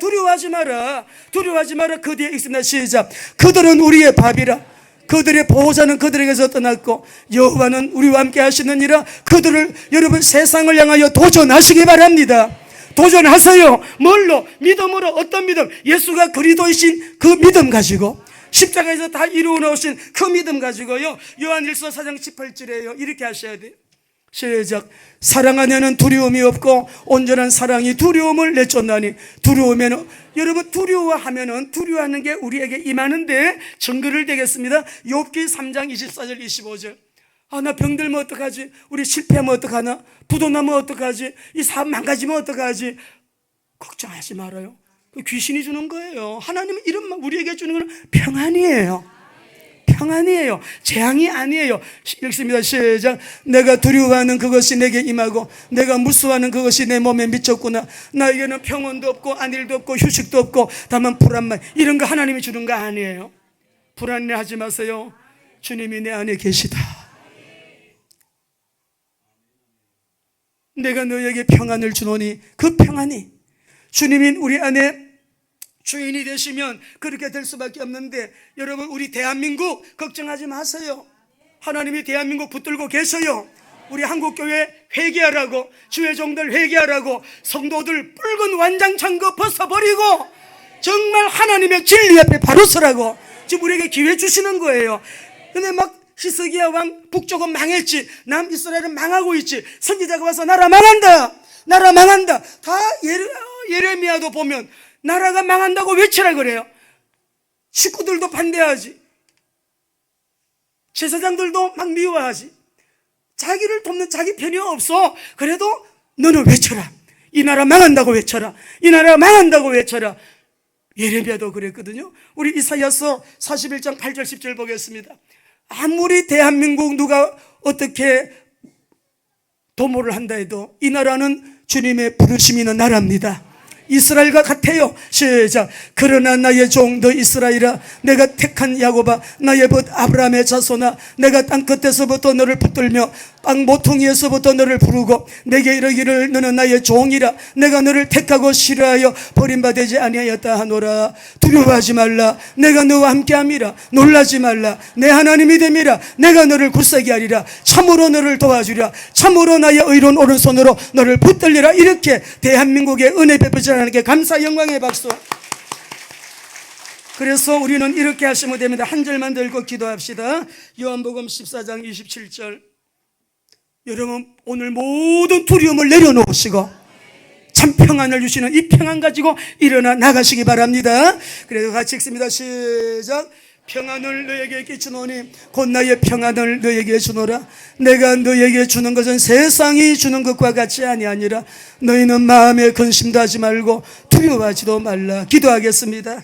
그 뒤에 있습니다. 시작. 그들은 우리의 밥이라. 그들의 보호자는 그들에게서 떠났고 여호와는 우리와 함께 하시느니라. 그들을, 여러분 세상을 향하여 도전하시기 바랍니다. 도전하세요. 뭘로? 믿음으로. 어떤 믿음? 예수가 그리스도이신 그 믿음 가지고, 십자가에서 다 이루어 놓으신 그 믿음 가지고요. 요한일서 4장 18절에요 이렇게 하셔야 돼요. 시작. 사랑 안에는 두려움이 없고 온전한 사랑이 두려움을 내쫓나니. 두려우면, 여러분 두려워하면은, 두려워하는 게 우리에게 임하는데 증거를 대겠습니다. 욥기 3장 24절 25절. 아, 나 병들면 어떡하지? 우리 실패하면 어떡하나? 부도 나면 어떡하지? 이 사업 망가지면 어떡하지? 걱정하지 말아요. 귀신이 주는 거예요. 하나님은 이런 말 우리에게 주는 건 평안이에요. 평안이에요. 재앙이 아니에요. 읽습니다. 시작. 내가 두려워하는 그것이 내게 임하고 내가 무서워하는 그것이 내 몸에 미쳤구나. 나에게는 평온도 없고 안일도 없고 휴식도 없고 다만 불안만. 이런 거 하나님이 주는 거 아니에요. 불안해하지 마세요. 주님이 내 안에 계시다. 내가 너에게 평안을 주노니 그 평안이, 주님이 우리 안에 주인이 되시면 그렇게 될 수밖에 없는데, 여러분 우리 대한민국 걱정하지 마세요. 하나님이 대한민국 붙들고 계셔요. 우리 한국교회 회개하라고, 주의 종들 회개하라고, 성도들 붉은 완장 창거 벗어버리고 정말 하나님의 진리 앞에 바로 서라고 지금 우리에게 기회 주시는 거예요. 근데 막 히스기야 왕 북쪽은 망했지, 남이스라엘은 망하고 있지, 선지자가 와서 나라 망한다, 나라 망한다. 다 예레미야도 보면 나라가 망한다고 외치라 그래요. 식구들도 반대하지, 제사장들도 막 미워하지, 자기를 돕는 자기 편이 없어. 그래도 너는 외쳐라, 이 나라 망한다고 외쳐라, 이 나라 망한다고 외쳐라. 예레미야도 그랬거든요. 우리 이사야서 41장 8절 10절 보겠습니다. 아무리 대한민국 누가 어떻게 도모를 한다 해도 이 나라는 주님의 부르심이 있는 나라입니다. 이스라엘과 같아요. 시작. 그러나 나의 종도 이스라엘아, 내가 택한 야곱아, 나의 벗 아브라함의 자손아, 내가 땅 끝에서부터 너를 붙들며 땅 모퉁이에서부터 너를 부르고 내게 이르기를 너는 나의 종이라, 내가 너를 택하고 싫어하여 버림받지 아니하였다 하노라. 두려워하지 말라, 내가 너와 함께함이라. 놀라지 말라, 내 하나님이 됨이라. 내가 너를 굳세게 하리라. 참으로 너를 도와주리라. 참으로 나의 의로운 오른손으로 너를 붙들리라. 이렇게 대한민국의 은혜 베푸시 하나님께 감사 영광의 박수. 그래서 우리는 이렇게 하시면 됩니다. 한 절만 들고 기도합시다. 요한복음 14장 27절. 여러분, 오늘 모든 두려움을 내려놓으시고 참 평안을 주시는 이 평안 가지고 일어나 나가시기 바랍니다. 그래서 같이 읽습니다. 시작. 평안을 너에게 끼치노니 곧 나의 평안을 너에게 주노라. 내가 너에게 주는 것은 세상이 주는 것과 같이 아니하니라. 너희는 마음에 근심도 하지 말고 두려워하지도 말라. 기도하겠습니다.